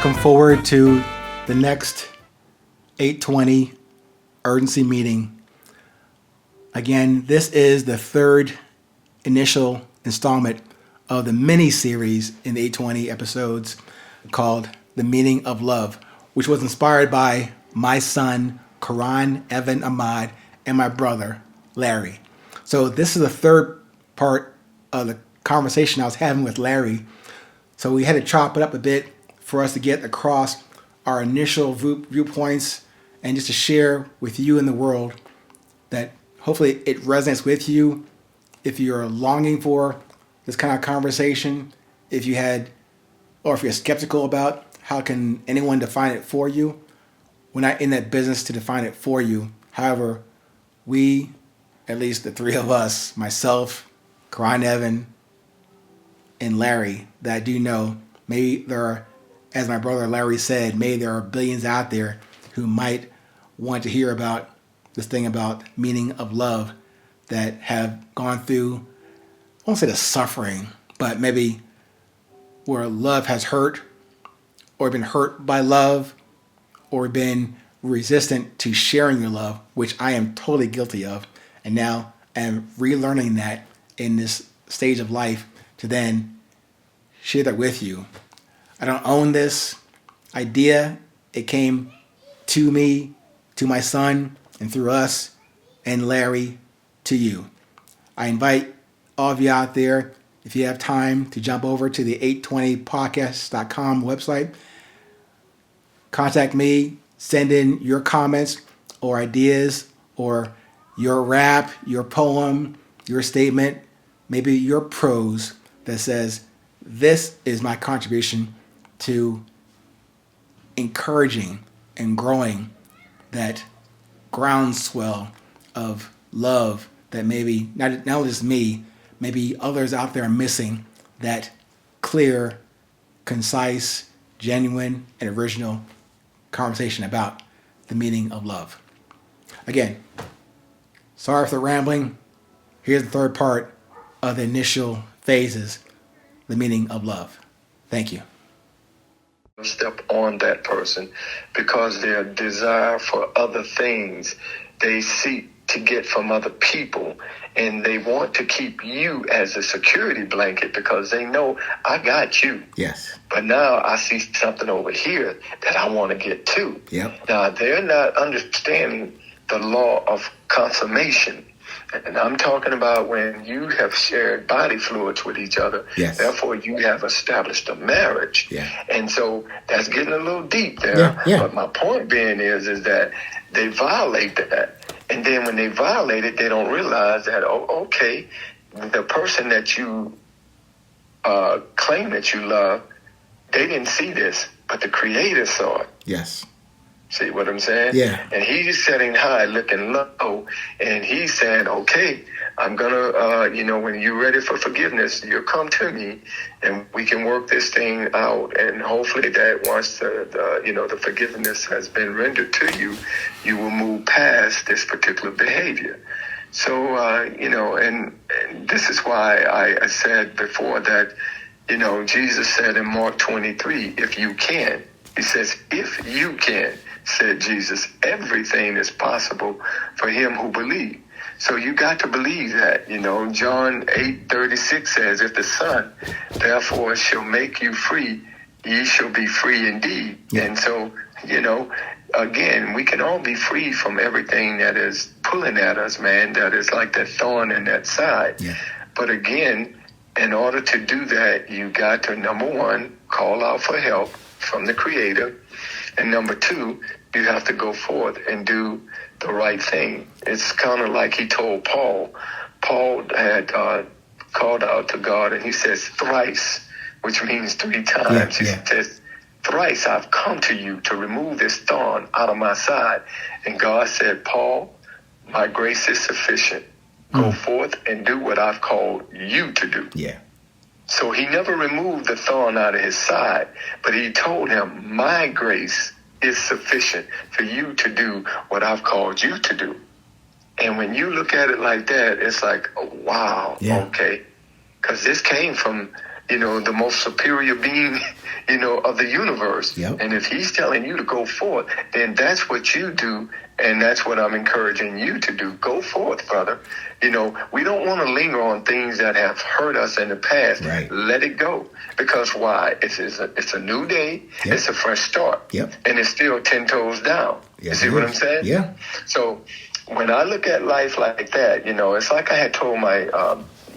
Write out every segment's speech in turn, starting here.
looking forward to the next 8:20 urgency meeting. Again, this is the third initial installment of the mini-series in the 820 episodes called The Meaning of Love, which was inspired by my son, Karan Evan Ahmad, and my brother, Larry. So this is the third part of the conversation I was having with Larry. So we had to chop it up a bit for us to get across our initial viewpoints and just to share with you and the world that hopefully it resonates with you. If you're longing for this kind of conversation, if you're skeptical about how can anyone define it for you, we're not in that business to define it for you. However, we, at least the three of us, myself, Karan Evan, and Larry, that I do know, maybe there are, as my brother Larry said, maybe there are billions out there who might want to hear about this thing about meaning of love that have gone through, I won't say the suffering, but maybe where love has hurt or been hurt by love or been resistant to sharing your love, which I am totally guilty of. And now I'm relearning that in this stage of life to then share that with you. I don't own this idea. It came to me, to my son, and through us and Larry to you. I invite all of you out there, if you have time, to jump over to the 820podcast.com website. Contact me, send in your comments or ideas or your rap, your poem, your statement, maybe your prose that says, this is my contribution to encouraging and growing that groundswell of love that maybe not only just me, maybe others out there are missing, that clear, concise, genuine, and original conversation about the meaning of love. Again, sorry for the rambling. Here's the third part of the initial phases, the meaning of love. Thank you. Step on that person because their desire for other things they seek to get from other people, and they want to keep you as a security blanket because they know I got you. Yes. But now I see something over here that I want to get to. Yep. Now they're not understanding the law of consummation. And I'm talking about when you have shared body fluids with each other. Yes. Therefore, you have established a marriage. Yeah. And so that's getting a little deep there. Yeah. But my point being is that they violate that. And then when they violate it, they don't realize that, okay, the person that you claim that you love, they didn't see this, but the Creator saw it. Yes. See what I'm saying? Yeah. And he's sitting high, looking low, and he's saying, okay, I'm going to, when you're ready for forgiveness, you'll come to me, and we can work this thing out. And hopefully that once the forgiveness has been rendered to you, you will move past this particular behavior. So, and this is why I said before that, Jesus said in Mark 23, if you can, he says, if you can, said Jesus, everything is possible for him who believes. So you got to believe that, John 8:36 says, if the Son therefore shall make you free, ye shall be free indeed. Yeah. And so, again, we can all be free from everything that is pulling at us, man, that is like that thorn in that side. Yeah. But again, in order to do that, you got to, number one, call out for help from the Creator. And number two, you have to go forth and do the right thing. It's kind of like he told Paul. Paul had called out to God, and he says thrice, which means three times. Yeah. He says, thrice I've come to you to remove this thorn out of my side. And God said, Paul, my grace is sufficient. Go forth and do what I've called you to do. Yeah. So he never removed the thorn out of his side, but he told him, my grace is sufficient for you to do what I've called you to do. And when you look at it like that, it's like, oh, wow, yeah. Okay. Because this came from the most superior being, of the universe. Yep. And if he's telling you to go forth, then that's what you do. And that's what I'm encouraging you to do. Go forth, brother. We don't want to linger on things that have hurt us in the past. Right. Let it go. Because why? It's a new day. Yep. It's a fresh start. Yep. And it's still 10 toes down. Yes, you see what I'm saying? Yeah. So when I look at life like that, it's like I had told my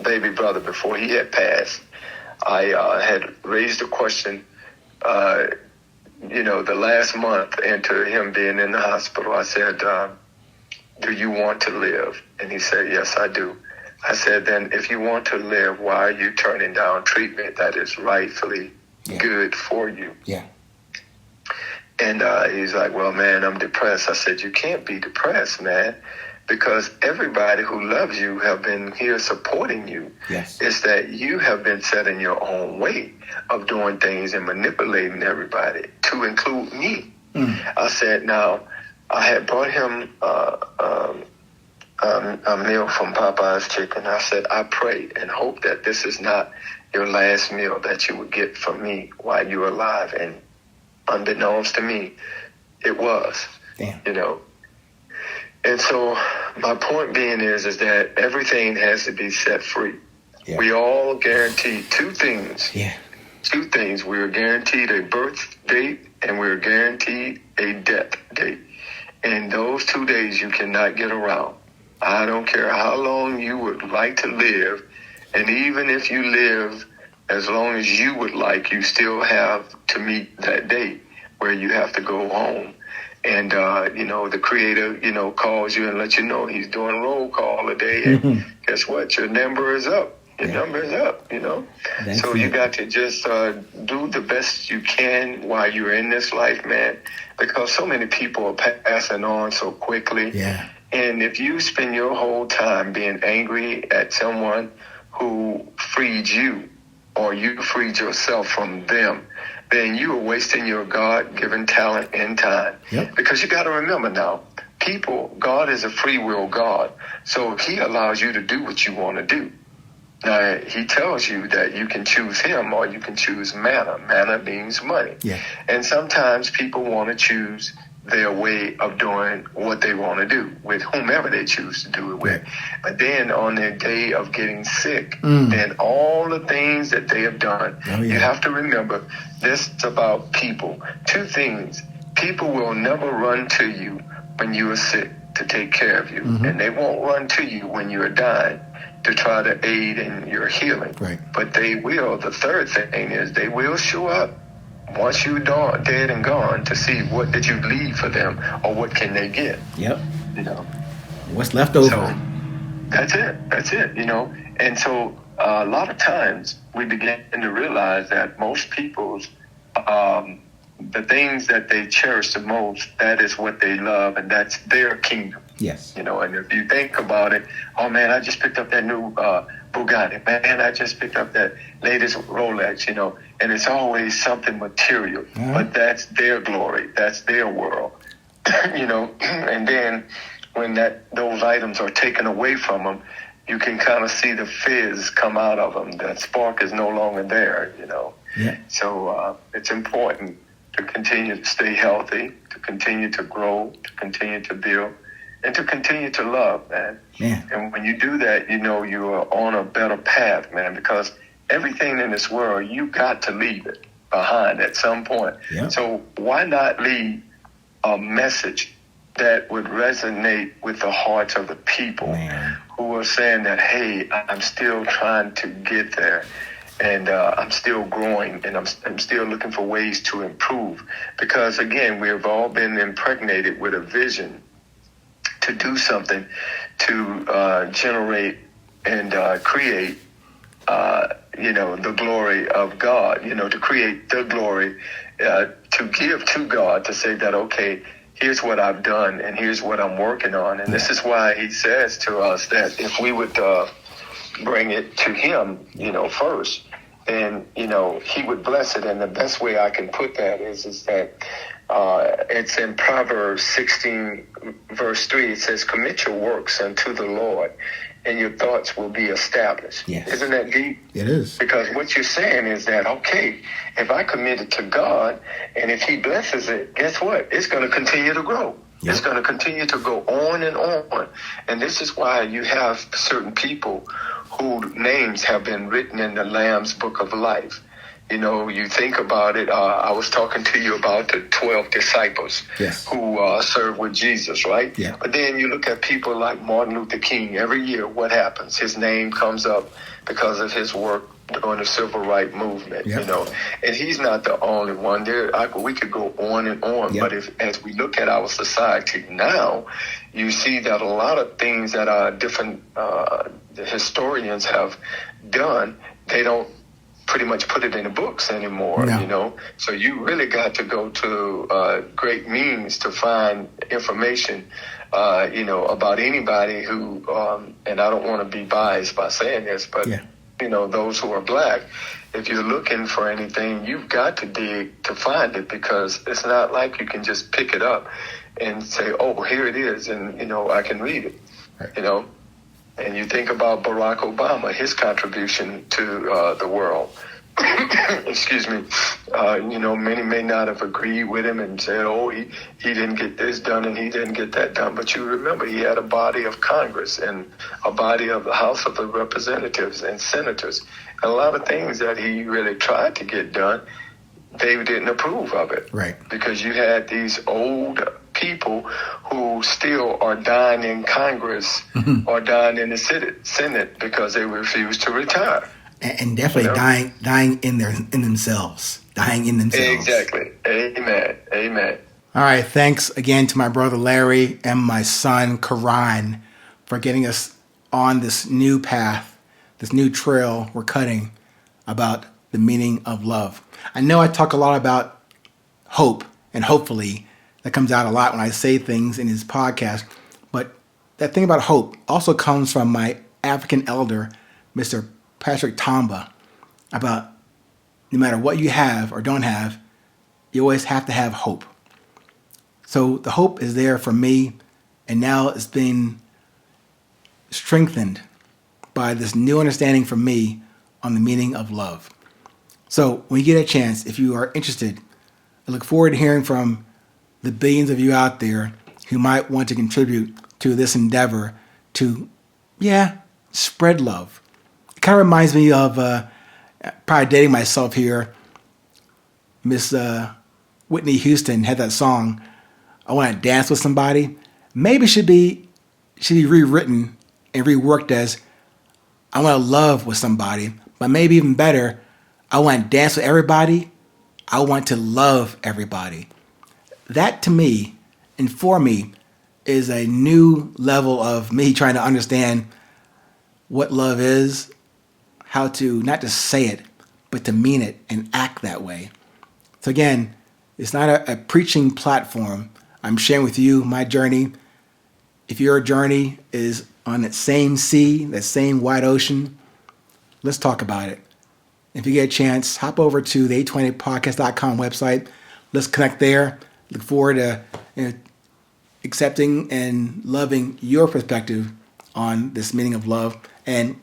baby brother before he had passed. I had raised a question, the last month into him being in the hospital. I said, do you want to live? And he said, yes, I do. I said, then if you want to live, why are you turning down treatment that is rightfully good for you? Yeah. And he's like, well, man, I'm depressed. I said, you can't be depressed, man, because everybody who loves you have been here supporting you. Yes. It's that you have been set in your own way of doing things and manipulating everybody, to include me. I said, now, I had brought him a meal from Popeye's Chicken. I said, I pray and hope that this is not your last meal that you would get from me while you're alive. And unbeknownst to me, it was. Damn. And so my point being is that everything has to be set free. Yeah. We all guaranteed two things. Yeah. Two things. We are guaranteed a birth date and we are guaranteed a death date. And those 2 days you cannot get around. I don't care how long you would like to live. And even if you live as long as you would like, you still have to meet that date where you have to go home. And, the creator, calls you and lets you know he's doing roll call today. And guess what? Your number is up. Your number is up, That's so it. you got to just do the best you can while you're in this life, man, because so many people are passing on so quickly. Yeah. And if you spend your whole time being angry at someone who freed you or you freed yourself from them, then you are wasting your God-given talent and time. Yep. Because you got to remember now, God is a free will God. So he allows you to do what you want to do. Now, he tells you that you can choose him or you can choose manna. Manna means money. Yeah. And sometimes people want to choose their way of doing what they want to do with whomever they choose to do it with. But then on their day of getting sick, then all the things that they have done, you have to remember this is about people. Two things. People will never run to you when you are sick to take care of you. And they won't run to you when you are dying to try to aid in your healing. Right. But they will. The third thing is they will show up once you're dead and gone to see what did you leave for them or what can they get. Yep. What's left over. So that's it. And so a lot of times we begin to realize that most people's the things that they cherish the most, that is what they love, and that's their kingdom. Yes. And if you think about it, oh man, I just picked up that new Bugatti. Man, I just picked up that latest Rolex, and it's always something material. But that's their glory. That's their world. And then when those items are taken away from them, you can kind of see the fizz come out of them. That spark is no longer there, Yeah. So it's important to continue to stay healthy, to continue to grow, to continue to build, and to continue to love, man. And when you do that, you are on a better path, man, because everything in this world, you got to leave it behind at some point. Yeah. So why not leave a message that would resonate with the hearts of the people who are saying that, hey, I'm still trying to get there. And I'm still growing, and I'm still looking for ways to improve. Because, again, we have all been impregnated with a vision to do something to generate and create, the glory of God, to create the glory, to give to God, to say that, okay, here's what I've done, and here's what I'm working on. And this is why he says to us that if we would bring it to him, first, then, he would bless it. And the best way I can put that is that it's in Proverbs 16, verse 3. It says, commit your works unto the Lord, and your thoughts will be established. Yes. Isn't that deep? It is. Because what you're saying is that, okay, if I commit it to God, and if he blesses it, guess what? It's going to continue to grow. Yep. It's going to continue to go on and on. And this is why you have certain people whose names have been written in the Lamb's Book of Life. You know, you think about it. I was talking to you about the 12 disciples who served with Jesus, right? Yeah. But then you look at people like Martin Luther King. Every year, what happens? His name comes up because of his work during the civil rights movement, you know. And he's not the only one. We could go on and on. But as we look at our society now, you see that a lot of things that our different the historians have done, they don't pretty much put it in the books anymore, you know. So you really got to go to great means to find information, you know, about anybody who, and I don't want to be biased by saying this, but, you know, those who are black, if you're looking for anything, you've got to dig to find it, because it's not like you can just pick it up and say, oh, here it is, and, you know, I can read it, you know. And you think about Barack Obama, his contribution to the world. Excuse me. You know, many may not have agreed with him and said, oh, he didn't get this done and he didn't get that done. But you remember, he had a body of Congress and a body of the House of the Representatives and senators. And a lot of things that he really tried to get done, they didn't approve of it. Right. Because you had these old people who still are dying in Congress or dying in the Senate because they refuse to retire. And definitely dying in themselves. Dying in themselves. Exactly. Amen. Amen. All right. Thanks again to my brother Larry and my son Karan for getting us on this new path, this new trail we're cutting about the meaning of love. I know I talk a lot about hope, and hopefully that comes out a lot when I say things in his podcast. But that thing about hope also comes from my African elder, Mr. Patrick Tamba, about no matter what you have or don't have, you always have to have hope. So the hope is there for me, and now it's been strengthened by this new understanding for me on the meaning of love. So when you get a chance, if you are interested, I look forward to hearing from the billions of you out there who might want to contribute to this endeavor to, spread love. It kind of reminds me of, probably dating myself here, Miss Whitney Houston had that song, I Want to Dance with Somebody. Maybe should be rewritten and reworked as, I want to love with somebody, but maybe even better, I want to dance with everybody, I want to love everybody. That to me, and for me, is a new level of me trying to understand what love is, how to not just say it, but to mean it and act that way. So again, it's not a preaching platform. I'm sharing with you my journey. If your journey is on that same sea, that same wide ocean, let's talk about it. If you get a chance, hop over to the 820podcast.com website. Let's connect there. Look forward to accepting and loving your perspective on this meaning of love. And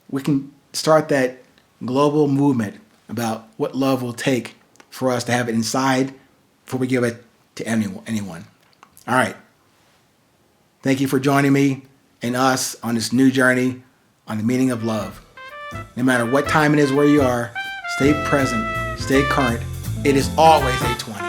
we can start that global movement about what love will take for us to have it inside before we give it to anyone. All right. Thank you for joining me and us on this new journey on the meaning of love. No matter what time it is where you are, stay present, stay current. It is always 820.